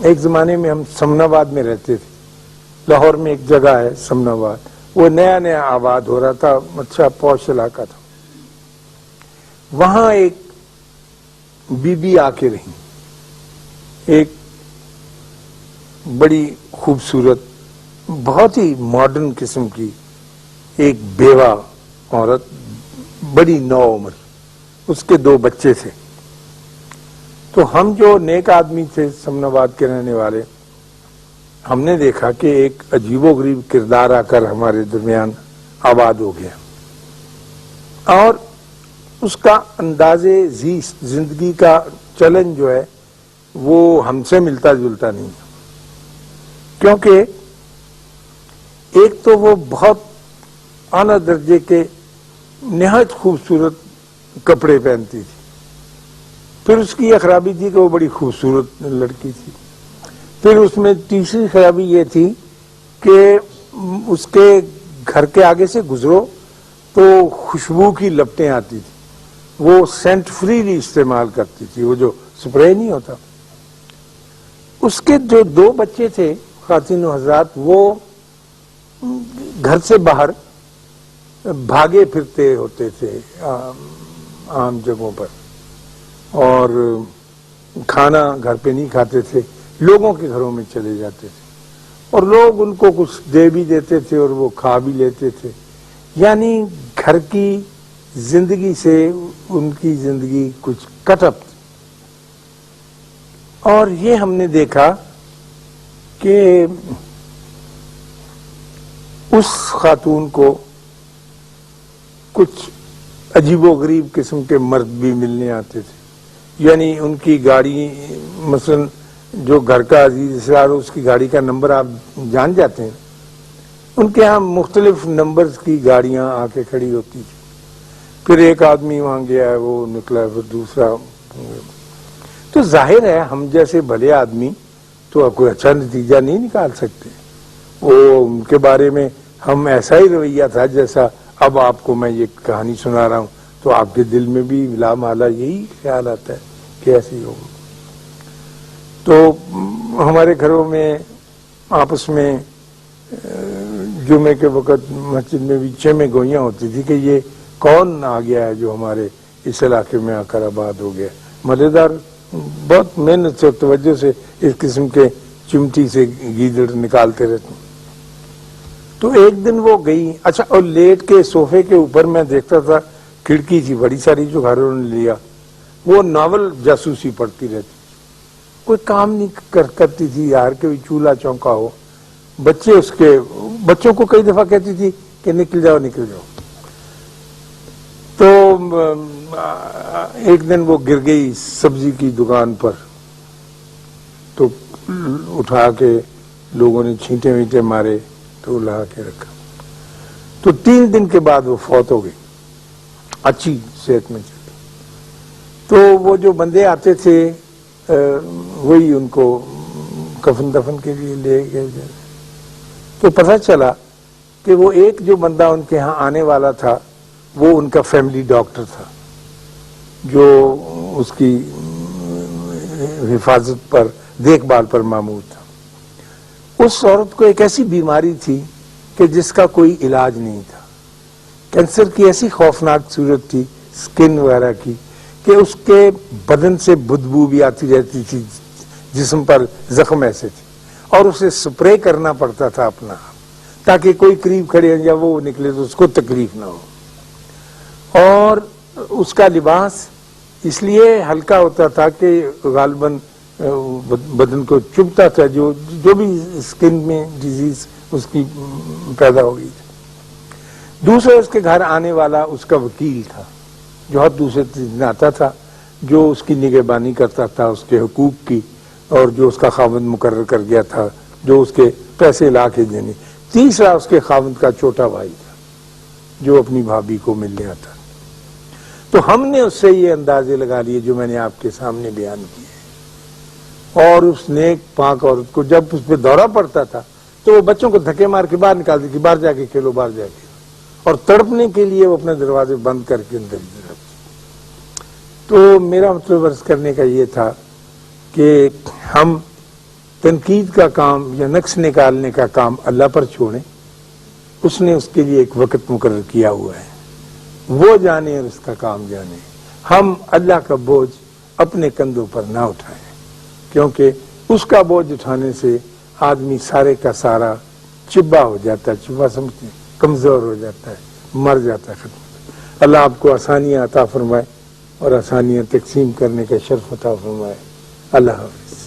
ایک زمانے میں ہم سمناباد میں رہتے تھے، لاہور میں ایک جگہ ہے سمناباد، وہ نیا نیا آباد ہو رہا تھا، اچھا پوش علاقہ تھا. وہاں ایک بی بی آ کے رہی، ایک بڑی خوبصورت بہت ہی ماڈرن قسم کی ایک بیوہ عورت، بڑی نو عمر، اس کے 2 بچے تھے. تو ہم جو نیک آدمی تھے سمن آباد کے رہنے والے، ہم نے دیکھا کہ ایک عجیب و غریب کردار آ کر ہمارے درمیان آباد ہو گیا، اور اس کا انداز زندگی کا چلن جو ہے وہ ہم سے ملتا جلتا نہیں، کیونکہ ایک تو وہ بہت اعلیٰ درجے کے نہایت خوبصورت کپڑے پہنتی تھی، پھر اس کی یہ خرابی تھی کہ وہ بڑی خوبصورت لڑکی تھی، پھر اس میں تیسری خرابی یہ تھی کہ اس کے گھر کے آگے سے گزرو تو خوشبو کی لپٹیں آتی تھی، وہ سینٹ فری استعمال کرتی تھی، وہ جو سپرے نہیں ہوتا. اس کے جو 2 بچے تھے خواتین و حضرات، وہ گھر سے باہر بھاگے پھرتے ہوتے تھے عام جگہوں پر، اور کھانا گھر پہ نہیں کھاتے تھے، لوگوں کے گھروں میں چلے جاتے تھے، اور لوگ ان کو کچھ دے بھی دیتے تھے اور وہ کھا بھی لیتے تھے. یعنی گھر کی زندگی سے ان کی زندگی کچھ کٹ اپ تھی. اور یہ ہم نے دیکھا کہ اس خاتون کو کچھ عجیب و غریب قسم کے مرد بھی ملنے آتے تھے. یعنی ان کی گاڑی، مثلا جو گھر کا عزیز اسرار ہو، اس کی گاڑی کا نمبر آپ جان جاتے ہیں، ان کے ہاں مختلف نمبرز کی گاڑیاں آ کے کھڑی ہوتی تھی. پھر ایک آدمی وہاں گیا ہے، وہ نکلا، پھر دوسرا. تو ظاہر ہے ہم جیسے بھلے آدمی تو کوئی اچھا نتیجہ نہیں نکال سکتے. وہ ان کے بارے میں ہم ایسا ہی رویہ تھا جیسا اب آپ کو میں یہ کہانی سنا رہا ہوں، تو آپ کے دل میں بھی لا محالہ یہی خیال آتا ہے کہ ایسی ہوگا. تو ہمارے گھروں میں آپس میں جمعے کے وقت مسجد میں بھی 6 میں گوئیاں ہوتی تھی کہ یہ کون آ گیا ہے جو ہمارے اس علاقے میں آ کر آباد ہو گیا. مزیدار، بہت محنت سے توجہ سے اس قسم کے چمٹی سے گیدڑ نکالتے رہتے ہیں. تو ایک دن وہ گئی، اچھا، اور لیٹ کے صوفے کے اوپر میں دیکھتا تھا، کھڑکی تھی بڑی ساری جو گھروں نے لیا، وہ ناول جاسوسی پڑھتی رہتی، کوئی کام نہیں کرتی تھی یار کہ چولہا چونکا ہو. بچے اس کے بچوں کو کئی دفعہ کہتی تھی کہ نکل جاؤ نکل جاؤ. تو ایک دن وہ گر گئی سبزی کی دکان پر، تو اٹھا کے لوگوں نے چھینٹے وینٹے مارے تو لا کے رکھا. تو 3 دن کے بعد وہ فوت ہو گئی، اچھی صحت میں چلی. تو وہ جو بندے آتے تھے وہی ان کو کفن دفن کے لیے لے گئے. تو پتہ چلا کہ وہ ایک جو بندہ ان کے ہاں آنے والا تھا وہ ان کا فیملی ڈاکٹر تھا، جو اس کی حفاظت پر، دیکھ بھال پر مامور تھا. اس عورت کو ایک ایسی بیماری تھی کہ جس کا کوئی علاج نہیں تھا. کینسر کی ایسی خوفناک صورت تھی سکن وغیرہ کی کہ اس کے بدن سے بدبو بھی آتی رہتی تھی، جسم پر زخم ایسے تھے، اور اسے سپرے کرنا پڑتا تھا اپنا تاکہ کوئی قریب کھڑے یا وہ نکلے تو اس کو تکلیف نہ ہو. اور اس کا لباس اس لیے ہلکا ہوتا تھا کہ غالباً بدن کو چبھتا تھا، جو بھی سکن میں ڈیزیز اس کی پیدا ہو گئی تھی. دوسرے اس کے گھر آنے والا اس کا وکیل تھا، جو ہر دوسرے دن آتا تھا، جو اس کی نگہبانی کرتا تھا اس کے حقوق کی، اور جو اس کا خاوند مقرر کر گیا تھا جو اس کے پیسے لا کے دینے. تیسرا اس کے خاوند کا چھوٹا بھائی تھا جو اپنی بھابھی کو ملنے آتا. تو ہم نے اس سے یہ اندازے لگا لیے جو میں نے آپ کے سامنے بیان کیے، اور اس نیک پاک عورت کو جب اس پہ دورہ پڑتا تھا تو وہ بچوں کو دھکے مار کے باہر نکالتی تھی، باہر جا کے کھیلو، باہر جا کے، اور تڑپنے کے لیے وہ اپنے دروازے بند کر کے اندر ہی رہتی. تو میرا مطلب عرض کرنے کا یہ تھا کہ ہم تنقید کا کام یا نقص نکالنے کا کام اللہ پر چھوڑیں، اس نے اس کے لیے ایک وقت مقرر کیا ہوا ہے، وہ جانے اور اس کا کام جانے۔ ہم اللہ کا بوجھ اپنے کندھوں پر نہ اٹھائیں، کیونکہ اس کا بوجھ اٹھانے سے آدمی سارے کا سارا چبا ہو جاتا ہے، چبا سمجھتے ہیں، کمزور ہو جاتا ہے، مر جاتا ہے، ختم۔ اللہ آپ کو آسانیاں عطا فرمائے اور آسانیاں تقسیم کرنے کا شرف عطا فرمائے۔ اللہ حافظ۔